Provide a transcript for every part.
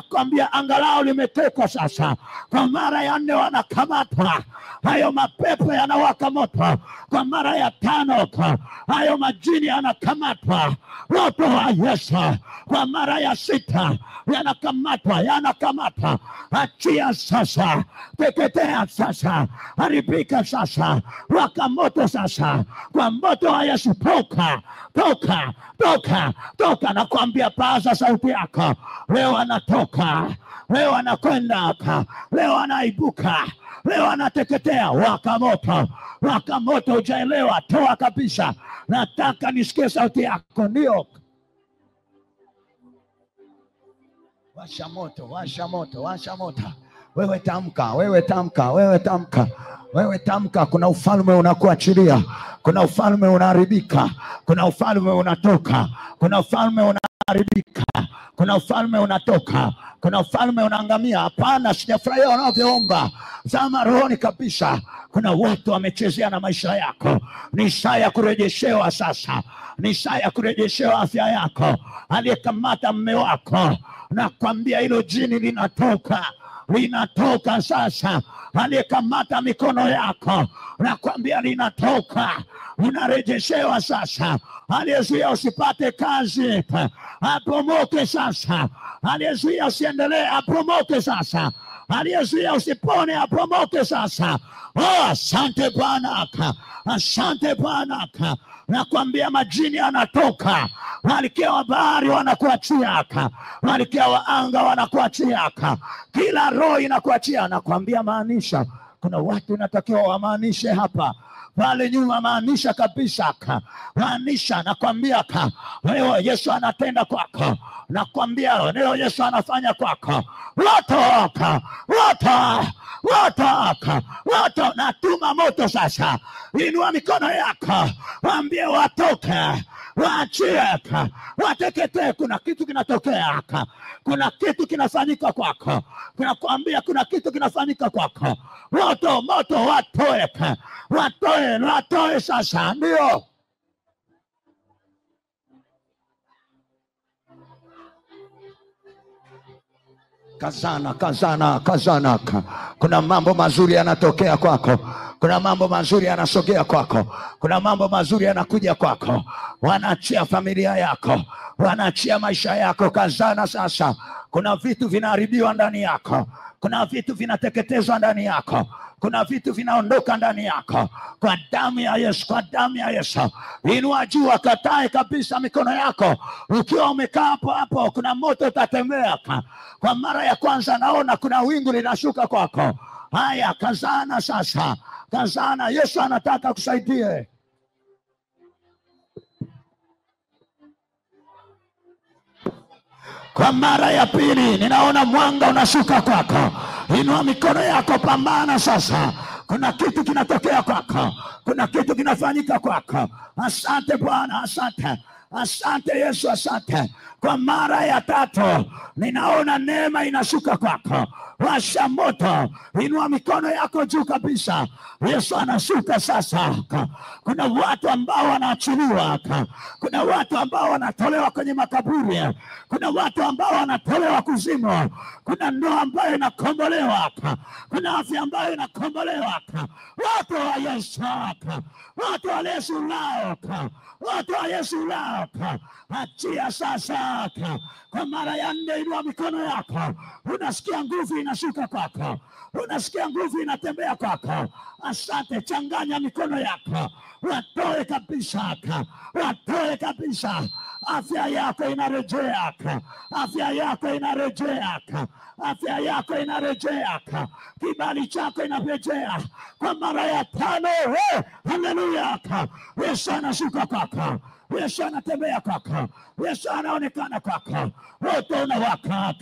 nakwambia angalau limetekwa sasa. Kwa mara ya 4 wanakamatwa, hayo mapepo yanawaka moto. Kwa mara ya 5 hayo majini yanakamatwa, moto wa Yesu. Kwa mara ya 6 yanakamatwa. Achia sasa, teketea sasa, haribika sasa, waka moto sasa. Kwa moto wa Yesu, toka. Nakwambia paza sauti yako. Leo anatoka, leo anakwenda, leo anaibuka, leo anateketea. Waka moto, hujaelewa, toa kabisa. Nataka nisikie sauti yako. Ndio, washa moto. Wewe tamka. Kuna ufalme unakuachilia, kuna ufalme unaharibika, kuna ufalme unatoka, kuna ufalme unaharibika, kuna ufalme unatoka, kuna ufalme unaangamia. Hapana, sijafurahia wanavyoomba. Zama rohoni kabisa. Kuna watu wamechezea na maisha yako. Ni saa ya kurejeshewa sasa. Ni saa ya kurejeshewa afya yako. Aliyekamata mume wako, nakwambia hilo jini linatoka sasa. Aliyekamata mikono yako, nakwambia linatoka, unarejeshewa sasa. Aliyezuia usipate kazi, apromoke sasa. Aliyezuia usiendelee, apromoke sasa. Aliyezuia usipone, apromoke sasa. Asante Bwana. Nakwambia majini yanatoka. Malkia wa bahari wanakuachia, malkia wa anga wanakuachia, kila roho inakuachia. Nakwambia maanisha, kuna watu natakiwa wamaanishe hapa. Pale nyuma maanisha kabisa, maanisha. Nakwambia leo Yesu anatenda kwako. Nakwambia leo Yesu anafanya kwako. Watu natuma moto sasa. Inua mikono yako, waambie watoke, waachie, wateketee. Kuna kitu kinatokea, kuna kitu kinafanyika kwako. Nakwambia kuna kitu kinafanyika kwako. Moto, watoe sasa. Ndio, kazana. Kuna mambo mazuri yanatokea kwako. Kuna mambo mazuri yanasogea kwako. Kuna mambo mazuri yanakuja kwako. Wanaachia familia yako, wanaachia maisha yako. Kazana sasa. Kuna vitu vinaharibiwa ndani yako. Kuna vitu vinateketezwa ndani yako. Kuna vitu vinaondoka ndani yako. Kwa damu ya Yesu. Inua juu, katae kabisa mikono yako. Ukiwa umekaa hapo, kuna moto utatembea. Kwa mara ya kwanza naona kuna wingu linashuka kwako. Haya, kazana sasa. Kazana, Yesu anataka kusaidie. Kwa mara ya pili ninaona mwanga unashuka kwako. Inua mikono yako, pambana sasa. Kuna kitu kinatokea kwako. Kuna kitu kinafanyika kwako. Asante Bwana, asante Yesu, asante. Kwa mara ya 3 ninaona neema inashuka kwako. Washa moto, inua mikono yako juu kabisa. Yesu anashuka sasa. Kuna watu ambao wanaachiliwa. Kuna watu ambao wanatolewa kwenye makaburi. Kuna watu ambao wanatolewa kuzimu. Kuna ndoa ambayo inakombolewa. Kuna afya ambayo inakombolewa. Watu wa Yesu, watu wa Yesu lao, watu wa Yesu lao. Achia sasa. Kwa mara ya 4 inua mikono yako. Unasikia nguvu inashuka kwako. Unasikia nguvu inatembea kwako. Asante. Changanya mikono yako, watoe kabisa. Afya yako inarejea. Afya yako inarejea. Kibali chako inarejea. Kwa mara ya 5. Haleluya. Yesu anashuka kwako. Yesu anatembea kwako. Yesu anaonekana kwako. Wote unawaka,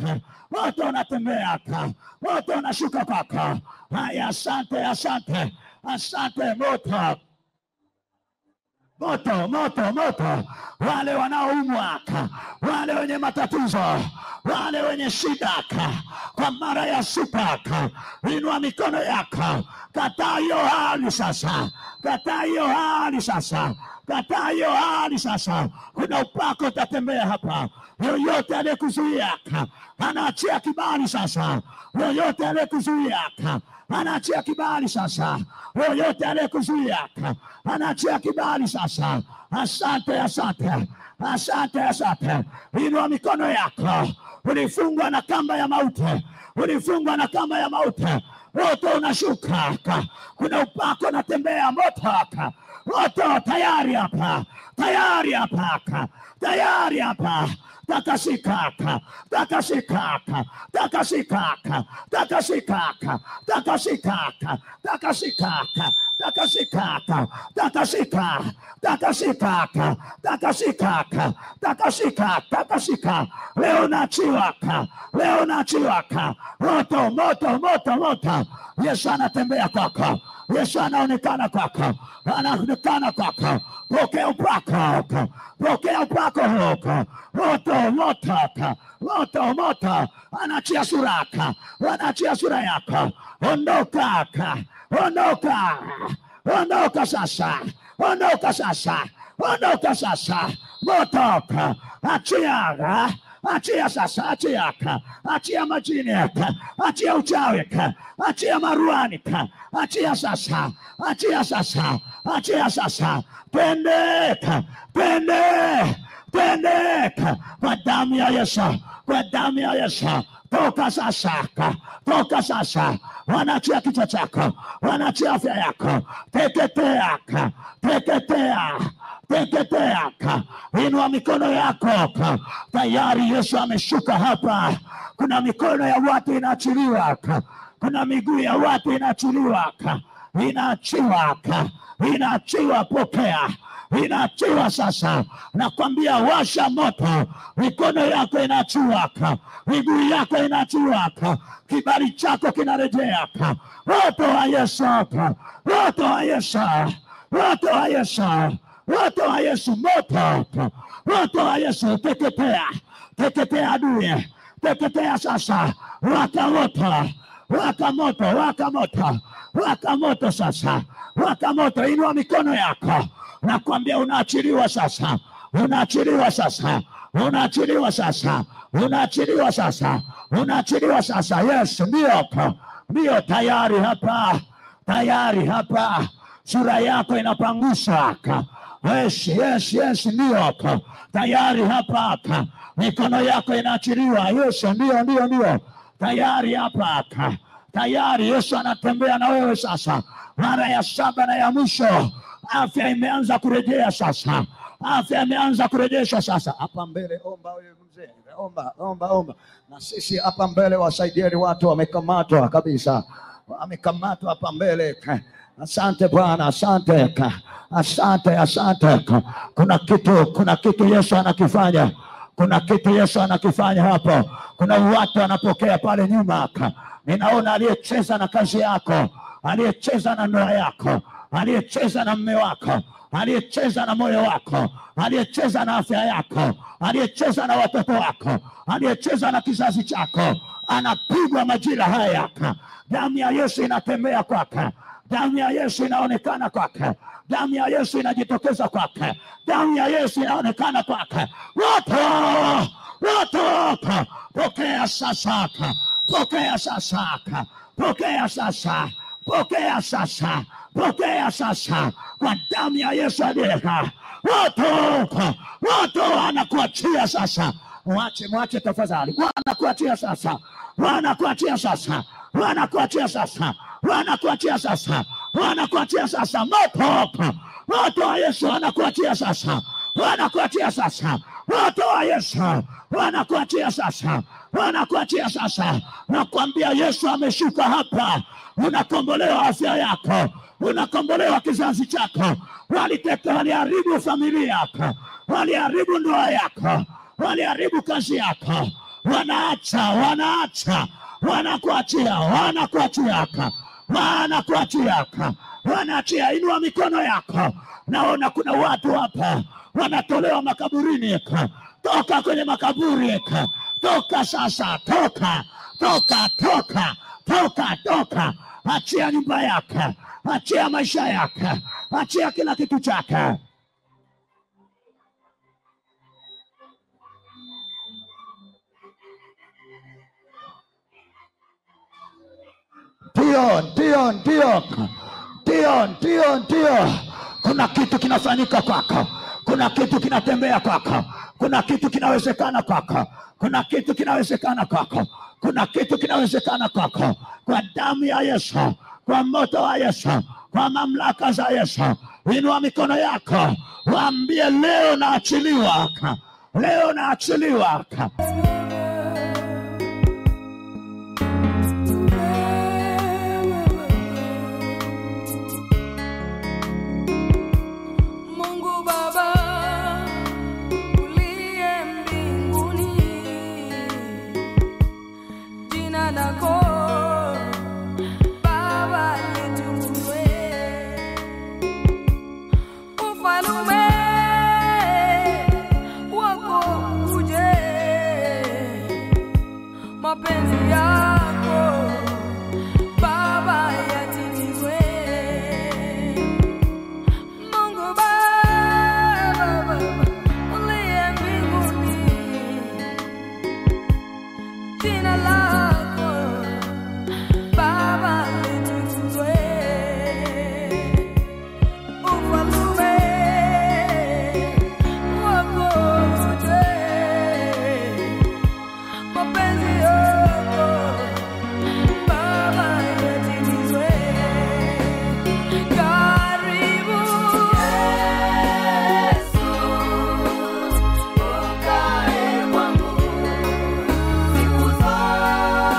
wote unatembea, wote unashuka kwako. Haya, asante. Moto. Wale wanaoumwa, wale wenye matatizo, wale wenye shida, kwa mara ya 6 inua mikono yako. Kataa hiyo hali sasa. kataa hiyo hali sasa. Kuna upako utatembea hapa. Yoyote aliyekuzuia anaachia kibali sasa. Yoyote aliyekuzuia anaachia kibali sasa. Yoyote aliyekuzuia anaachia kibali sasa. Asante, asante, asante, asante. Inua mikono yako. Ulifungwa na kamba ya mauti, ulifungwa na kamba ya mauti. Moto unashuka, kuna upako unatembea. Moto tayari hapa, tayari hapa, tayari hapa. Takasika, takasika, takasika, takasika, takasika, takasika, takasika, takasika, takasika, takasika, takasika, takasika. Leo naachiwa, leo naachiwa. Moto, moto, moto, moto. Yesu anatembea kwako. Yesu anaonekana kwako. Anaonekana kwako. Pokea upako. Pokea upako huko. Moto, moto, moto, moto. Anachia sura yako. Anachia sura yako. Ondoka. Ondoka. Ondoka sasa. Ondoka sasa. Ondoka sasa. Moto. Achia. Achia sasa, achia. Achia majini, achia uchawi, achia maruani, achia sasa, achia sasa, achia sasa. Twende, twende, twende kwa damu ya Yesu, kwa damu ya Yesu. Toka sasa, toka sasa. Wanachia kichwa chako, wanachia afya yako. Teketea, teketea, teketea. Inua mikono yako. Tayari Yesu ameshuka hapa. Kuna mikono ya watu inaachiliwa, kuna miguu ya watu inaachiliwa, inaachiwa, inaachiwa. Pokea, inaachiwa sasa. Nakwambia washa moto. Mikono yako inaachiwa, miguu yako inaachiwa, kibali chako kinarejea. Moto wa Yesu, moto wa Yesu, moto wa Yesu, moto wa Yesu. Moto, moto wa Yesu. Teketea, teketea adui, teketea sasa. Waka moto, waka moto, waka moto, waka moto sasa, waka moto. Inua mikono yako. Nakwambia unaachiliwa sasa, unaachiliwa sasa, unaachiliwa sasa, unaachiliwa sasa, unaachiliwa sasa. Yes, ndio tayari hapa, tayari hapa. Sura yako inapangusha. Yes, yes, yes, ndio tayari hapa. Mikono yako inaachiliwa. Yes, ndio tayari hapa, tayari. Yesu anatembea na wewe sasa. Mara ya 7 na ya mwisho. Afya imeanza kurejea sasa, afya imeanza kurejeshwa sasa. Hapa mbele omba wewe mzee, omba. Na sisi hapa mbele wasaidieni watu wamekamatwa kabisa, wamekamatwa hapa mbele. Asante Bwana, asante, asante, asante. Kuna kitu Yesu anakifanya. Kuna kitu Yesu anakifanya hapo. Kuna watu wanapokea pale nyuma. Ninaona aliyecheza na kazi yako, aliyecheza na ndoa yako, aliyecheza na mume wako, aliyecheza na moyo wako, aliyecheza na afya yako, aliyecheza na watoto wako, aliyecheza na kizazi chako, anapigwa majira haya. Damu ya Yesu inatembea kwake. Damu ya Yesu inaonekana kwake. Damu ya Yesu inajitokeza kwake. Damu ya Yesu inaonekana kwake. Wote pokea sasa, pokea sasa, pokea sasa, pokea sasa, pokea sasa kwa damu ya Yesu aliyeha. Wote wanakuachia sasa. Mwache tafadhali. Wanakuachia sasa, wanakuachia sasa, wanakuachia sasa, wanakuachia sasa, wanakuachia sasa. Moto wa Yesu wanakuachia sasa, wanakuachia sasa. Moto wa Yesu wanakuachia sasa, wanakuachia sasa. Nakwambia Yesu ameshuka hapa. Unakombolewa afya yako, unakombolewa kizazi chako. Waliharibu familia yako, waliharibu ndoa yako, waliharibu kazi yako. Wanaacha, wanakuachia, wanaachia. Inua mikono yako. Naona kuna watu hapa wanatolewa makaburini. Toka kwenye makaburi. Toka sasa, toka. Achia nyumba yako, achia maisha yako, achia kila kitu chako. Ndio. Kuna kitu kinafanyika kwako. Kuna kitu kinatembea kwako. Kuna kitu kinawezekana kwako. Kuna kitu kinawezekana kwako. Kuna kitu kinawezekana kwako. Kwa damu ya Yesu, kwa moto wa Yesu, kwa mamlaka za Yesu. Inua mikono yako, waambie leo naachiliwa. Leo naachiliwa. Mungu Baba uliye mbinguni, jina lako Baba litukuzwe. Ufalme wako uje, mapenzi yako Baba yatimizwe. Mungu Baba uliye mbinguni, jina lako Baba litukuzwe. Ufalme wako uje, mapenzi yako Baba yatimizwe. Karibu Yesu, ukae kwangu siku zote.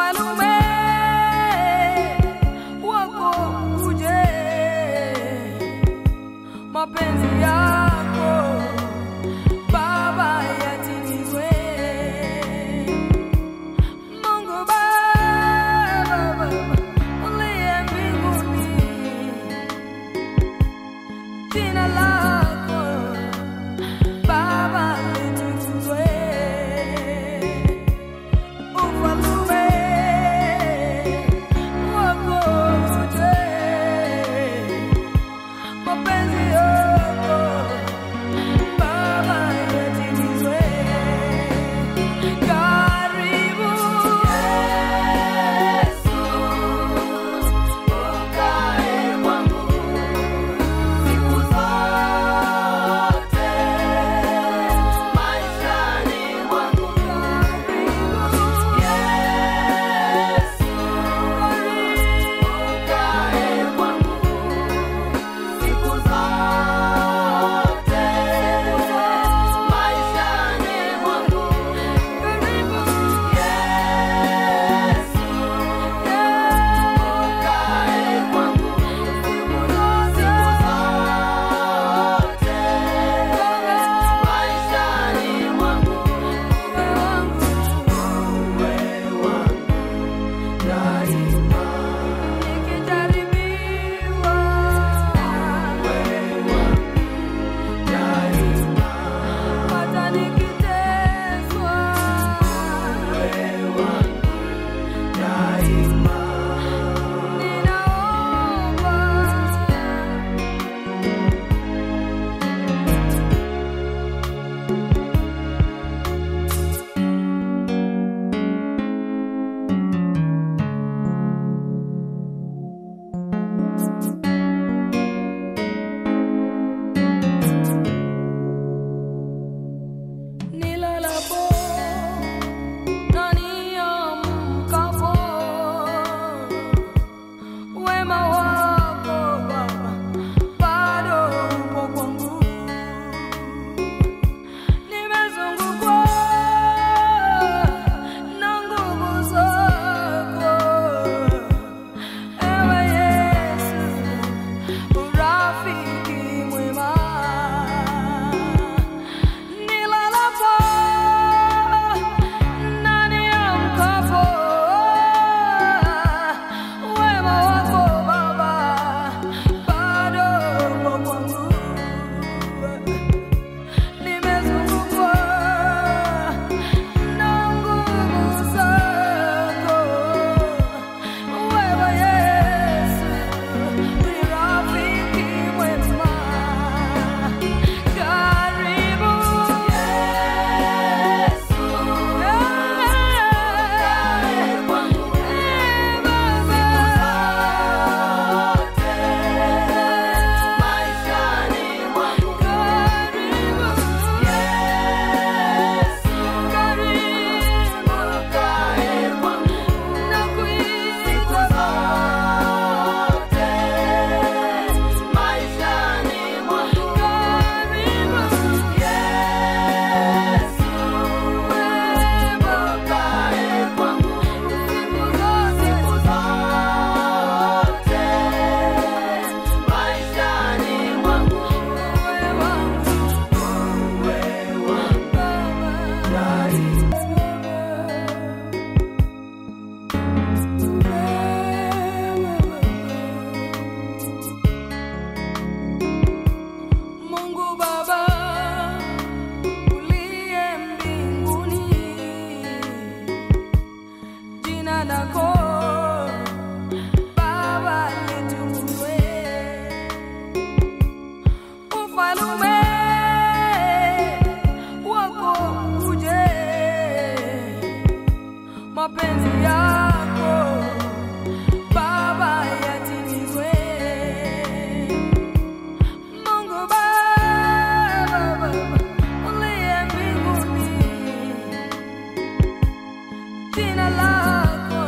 ufalume wako uje, mapenzi yako Baba yatimizwe. Mungu Baba uliye mbinguni, jina lako Baba litukuzwe. Ufalume wako uje, mapenzi yako Baba yatimizwe. Karibu Yesu, ukae kwangu siku zote maishani mwangu. Karibu Yesu, ukae kwangu siku zote maishani mwangu. Karibu Yesu, ukae kwangu siku zote maishani mwangu. Wewe wangu daima, nikijaribiwa wewe wangu daima, hata nikiteswa wewe wangu daima, ninaomba nilalapo na niamkapo, wema wako Baba bado upo kwangu. Nimezungukwa na nguvu zako, ewe Yesu, urafiki mwema. Nilalapo na niamkapo, wema wako Baba bado upo kwangu. Nimezungukwa na nguvu zako, wewe Yesu, ni rafiki mwema. Karibu Yesu, ukae kwangu siku zote maishani mwangu. Karibu Yesu, karibu ukae kwangu nakuita siku zote maishani mwangu. Karibu Yesu, wewe ukae kwangu siku zote maishani mwangu. Wewe wangu, wewe wangu daima. Mungu Baba uliye mbinguni, jina lako Baba litukuzwe. Ufalume wako uje, mapenzi yako Baba yatimizwe. Mungu Baba uliye mbinguni, jina lako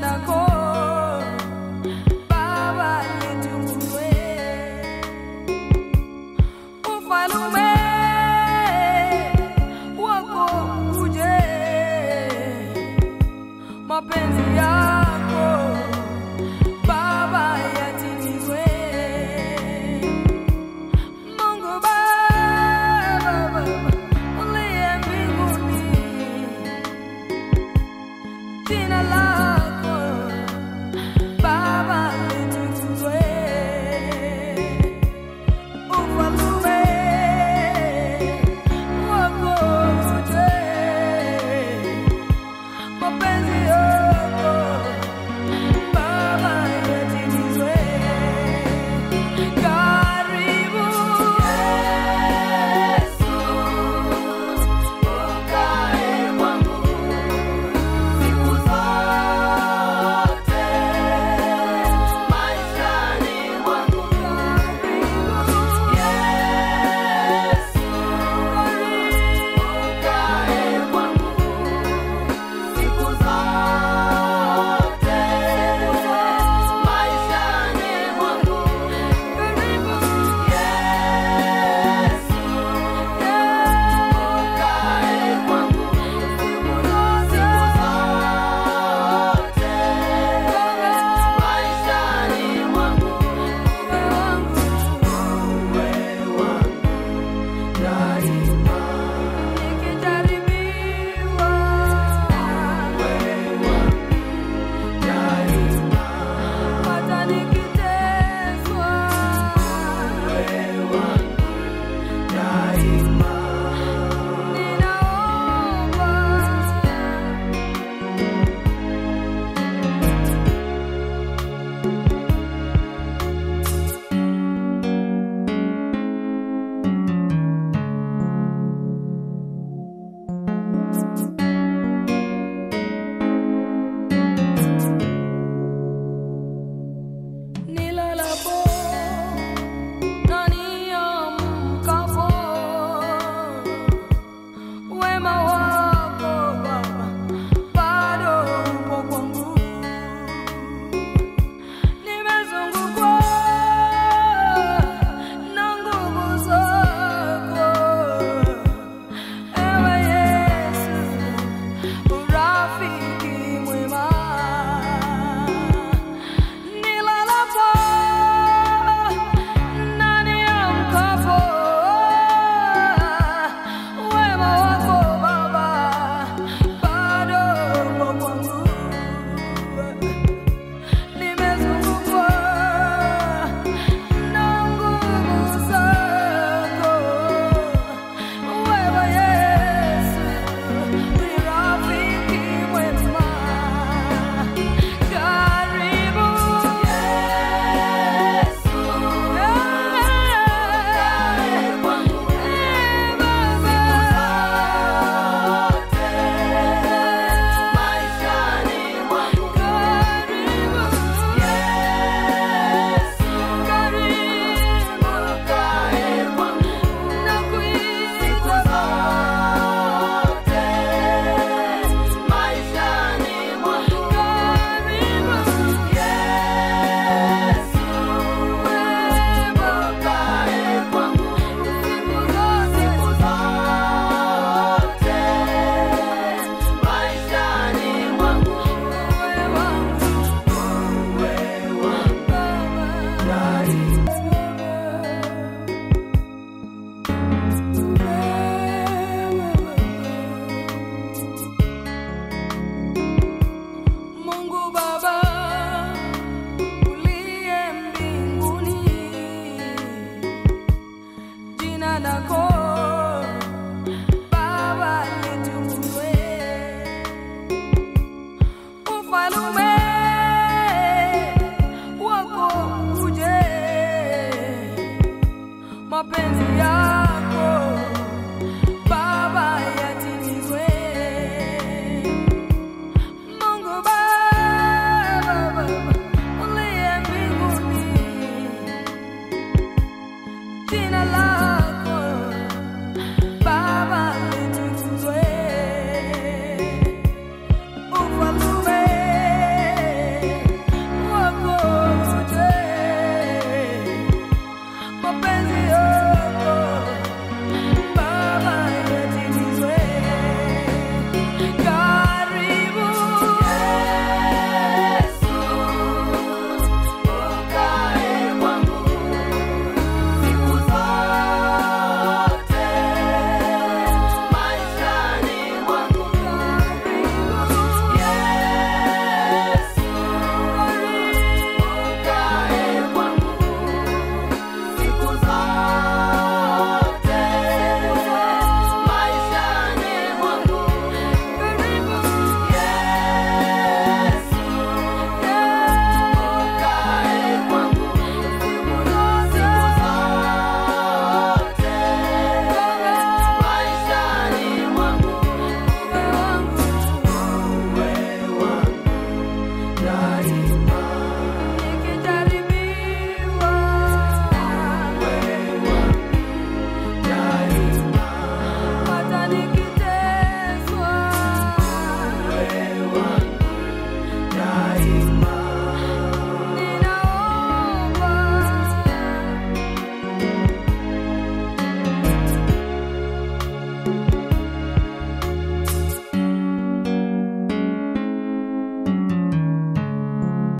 zako